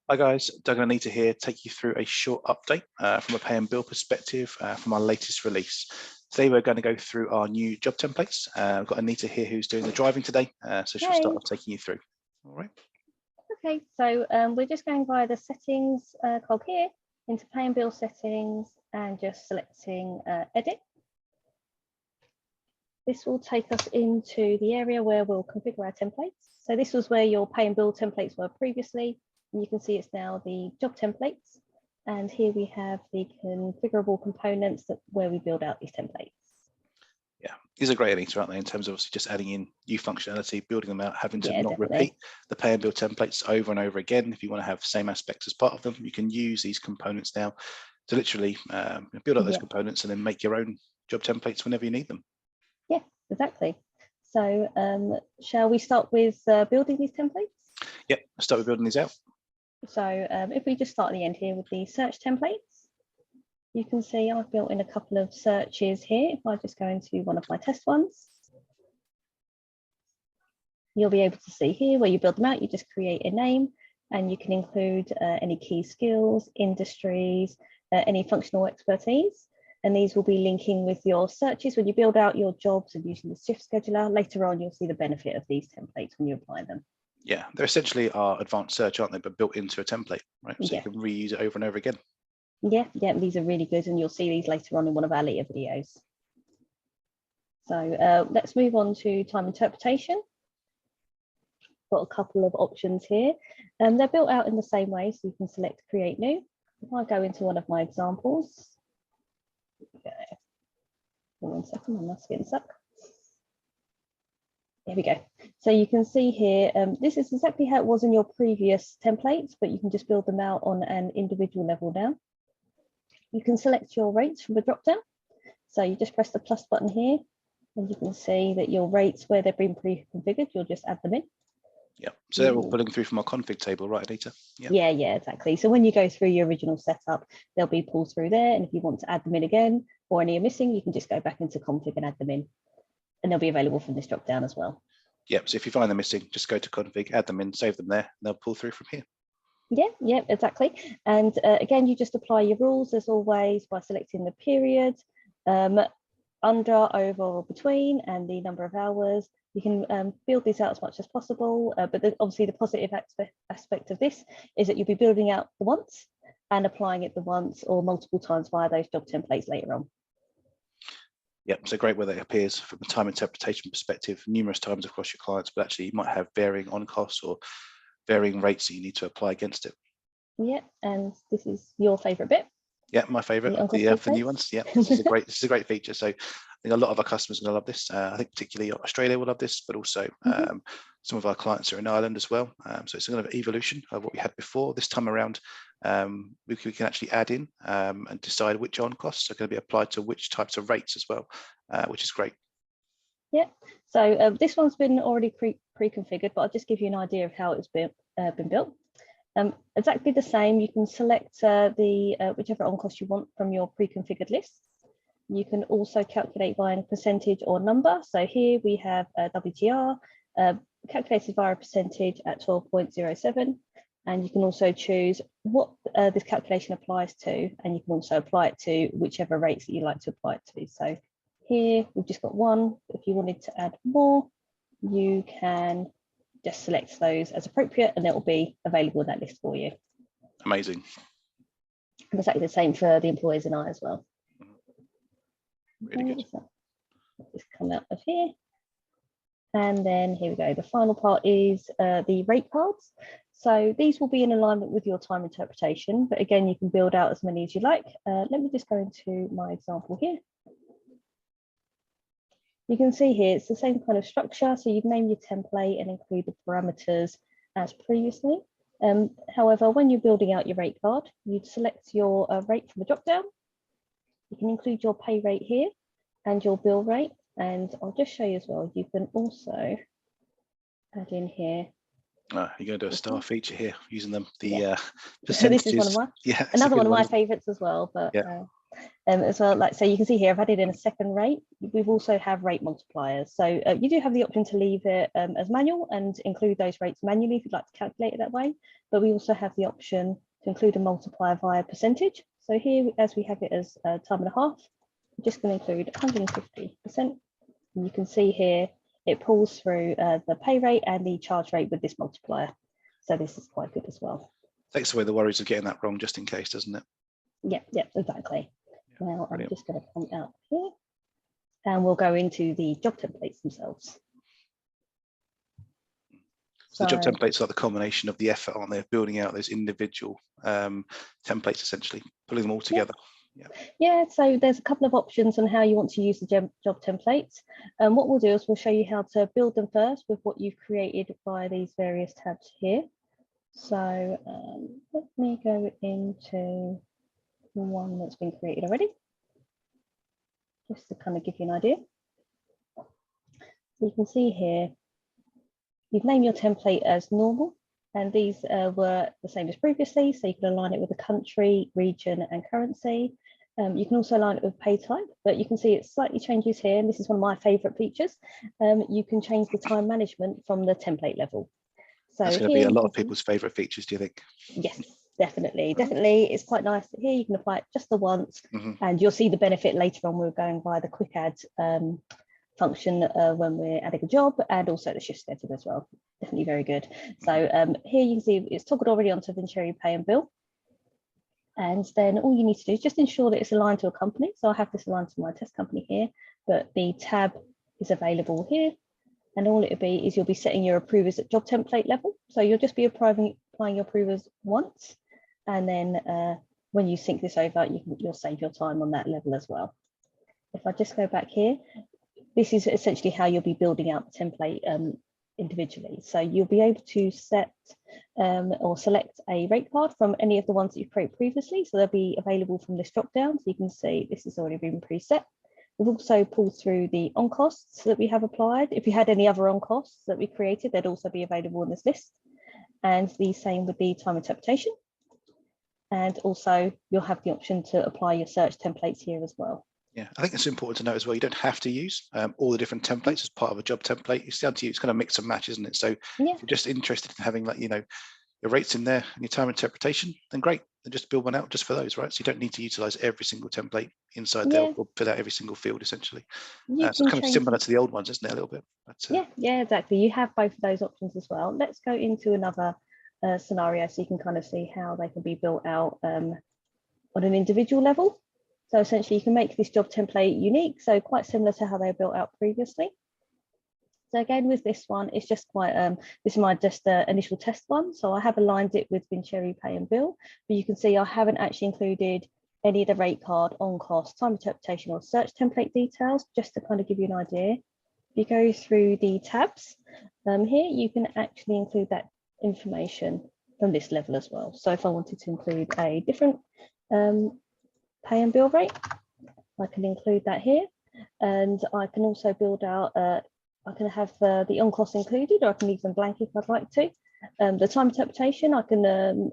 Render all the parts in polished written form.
Hi guys, Doug and Anita here, take you through a short update from a pay and bill perspective from our latest release. Today we're going to go through our new job templates. I've got Anita here who's doing the driving today, so she'll start off taking you through. All right. Okay, so we're just going via the settings cog here into pay and bill settings and just selecting edit. This will take us into the area where we'll configure our templates. So this was where your pay and bill templates were previously. And you can see it's now the job templates. And here we have the configurable components where we build out these templates. Yeah, these are great, Anita, aren't they? In terms of obviously just adding in new functionality, building them out, having to not repeat the pay and bill templates over and over again. If you want to have same aspects as part of them, you can use these components now to literally build out those components and then make your own job templates whenever you need them. Yeah, exactly. So shall we start with building these templates? Yep, let's start with building these out. So if we just start at the end here with the search templates, you can see I've built in a couple of searches here. If I just go into one of my test ones, you'll be able to see here where you build them out, you just create a name and you can include any key skills, industries, any functional expertise. And these will be linking with your searches when you build out your jobs and using the shift scheduler. Later on, you'll see the benefit of these templates when you apply them. Yeah, they're essentially our advanced search, aren't they? But built into a template, right? So you can reuse it over and over again. Yeah, these are really good. And you'll see these later on in one of our later videos. So let's move on to time interpretation. Got a couple of options here. They're built out in the same way, so you can select create new. If I go into one of my examples, one second, I'm just getting stuck. There we go. So you can see here, this is exactly how it was in your previous templates, but you can just build them out on an individual level now. You can select your rates from the drop down. So you just press the plus button here, and you can see that your rates, where they've been pre-configured, you'll just add them in. Yeah, so they're all pulling through from our config table, right, Anita? Yeah, exactly. So when you go through your original setup, they'll be pulled through there. And if you want to add them in again, or any are missing, you can just go back into config and add them in. And they'll be available from this drop down as well. Yep, so if you find them missing, just go to config, add them in, save them there, and they'll pull through from here. Yeah, exactly. And again, you just apply your rules as always by selecting the period, under, over, or between, and the number of hours. You can build these out as much as possible, but obviously the positive aspect of this is that you'll be building out the once and applying it the once or multiple times via those job templates later on. Yep, so great where that appears from a time interpretation perspective numerous times across your clients, but actually you might have varying on costs or varying rates that you need to apply against it. Yeah, and this is your favorite bit. Yeah, my favorite of the new ones. Yeah, this is a great feature. So I think a lot of our customers are going to love this. I think particularly Australia will love this, but also some of our clients are in Ireland as well. So it's a kind of evolution of what we had before. This time around, we can actually add in and decide which on costs are going to be applied to which types of rates as well, which is great. Yeah, so this one's been already pre-configured, but I'll just give you an idea of how it's been built. Exactly the same. You can select whichever on cost you want from your pre-configured list. You can also calculate via percentage or number. So here we have WTR calculated via a percentage at 12.07. And you can also choose what this calculation applies to, and you can also apply it to whichever rates that you like to apply it to. So here we've just got one. If you wanted to add more, you can just select those as appropriate and it will be available in that list for you. Amazing. And exactly the same for the employers and I as well. Really good. So just come out of here. And then here we go. The final part is the rate cards. So these will be in alignment with your time interpretation, but again, you can build out as many as you like. Let me just go into my example here. You can see here, it's the same kind of structure. So you'd name your template and include the parameters as previously. However, when you're building out your rate card, you'd select your rate from the dropdown. You can include your pay rate here and your bill rate. And I'll just show you as well. You can also add in here. You're going to do a star feature here using them. The percentages. This is one of my, another one of my favorites as well. But as well. Like, so you can see here, I've added in a second rate. We've also have rate multipliers. So you do have the option to leave it as manual and include those rates manually if you'd like to calculate it that way. But we also have the option to include a multiplier via percentage. So here, as we have it as time and a half, I'm just going to include 150%. And you can see here, it pulls through the pay rate and the charge rate with this multiplier. So this is quite good as well. Takes away the worries of getting that wrong just in case, doesn't it? Yeah, exactly. Yeah, now brilliant. I'm just going to come out here and we'll go into the job templates themselves. So the job templates are the combination of the effort, aren't they, of building out those individual templates, essentially, pulling them all together. Yeah, so there's a couple of options on how you want to use the job templates. And what we'll do is we'll show you how to build them first with what you've created via these various tabs here. So let me go into the one that's been created already, just to kind of give you an idea. So you can see here, you've named your template as normal, and these were the same as previously. So you can align it with the country, region, and currency. You can also align it with pay type, but you can see it slightly changes here. And this is one of my favorite features. You can change the time management from the template level. So that's going to be a lot of people's favorite features, do you think? Yes, definitely. It's quite nice. Here you can apply it just the once, and you'll see the benefit later on. We're going via the quick add function when we're adding a job, and also the shift schedule as well. Definitely very good. So here you can see it's toggled already onto Vincere Pay and Bill. And then all you need to do is just ensure that it's aligned to a company. So I have this aligned to my test company here, but the tab is available here. And all it'll be is you'll be setting your approvers at job template level. So you'll just be applying your approvers once. And then when you sync this over, you'll save your time on that level as well. If I just go back here, this is essentially how you'll be building out the template individually. So you'll be able to set or select a rate card from any of the ones that you've created previously. So they'll be available from this drop down. So you can see this has already been preset. We've also pulled through the on costs that we have applied. If you had any other on costs that we created, they'd also be available in this list. And the same with the time interpretation. And also you'll have the option to apply your search templates here as well. Yeah, I think it's important to note as well, you don't have to use all the different templates as part of a job template. It's down to you. It's kind of mix and match, isn't it? So if you're just interested in having, like, your rates in there and your time interpretation, then great. Then just build one out just for those, right? So you don't need to utilize every single template inside there or fill out every single field, essentially. So it's kind of similar to the old ones, isn't it, a little bit? But, yeah, exactly. You have both of those options as well. Let's go into another scenario so you can kind of see how they can be built out on an individual level. So essentially you can make this job template unique, so quite similar to how they were built out previously. So again, with this one, it's just quite, this is my just initial test one. So I have aligned it with Vincere Pay and Bill, but you can see I haven't actually included any of the rate card, on cost, time interpretation or search template details, just to kind of give you an idea. If you go through the tabs here, you can actually include that information from this level as well. So if I wanted to include a different pay and bill rate, I can include that here, and I can also build out I can have the on cost included, or I can leave them blank if I'd like to. The time interpretation, I can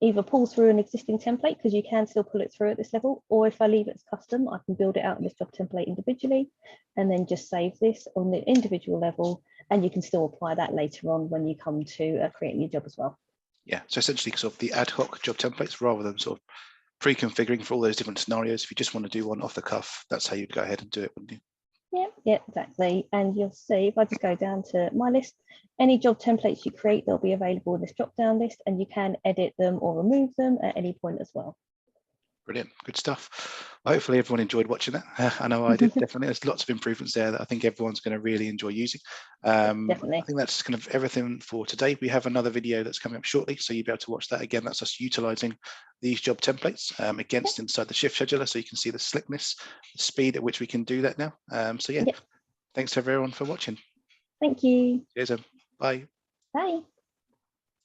either pull through an existing template, because you can still pull it through at this level, or if I leave it as custom, I can build it out in this job template individually and then just save this on the individual level, and you can still apply that later on when you come to creating your job as well. Yeah, so essentially sort of the ad hoc job templates rather than sort of pre-configuring for all those different scenarios. If you just want to do one off the cuff, that's how you'd go ahead and do it, wouldn't you? Yeah, exactly. And you'll see, if I just go down to my list, any job templates you create, they'll be available in this drop-down list, and you can edit them or remove them at any point as well. Brilliant, good stuff. Hopefully everyone enjoyed watching that. I know I did, definitely. There's lots of improvements there that I think everyone's going to really enjoy using. Definitely. I think that's kind of everything for today. We have another video that's coming up shortly, so you'll be able to watch that again. That's us utilizing these job templates against inside the shift scheduler, so you can see the slickness, the speed at which we can do that now. So yeah, thanks to everyone for watching. Thank you. Cheers. Bye. Bye.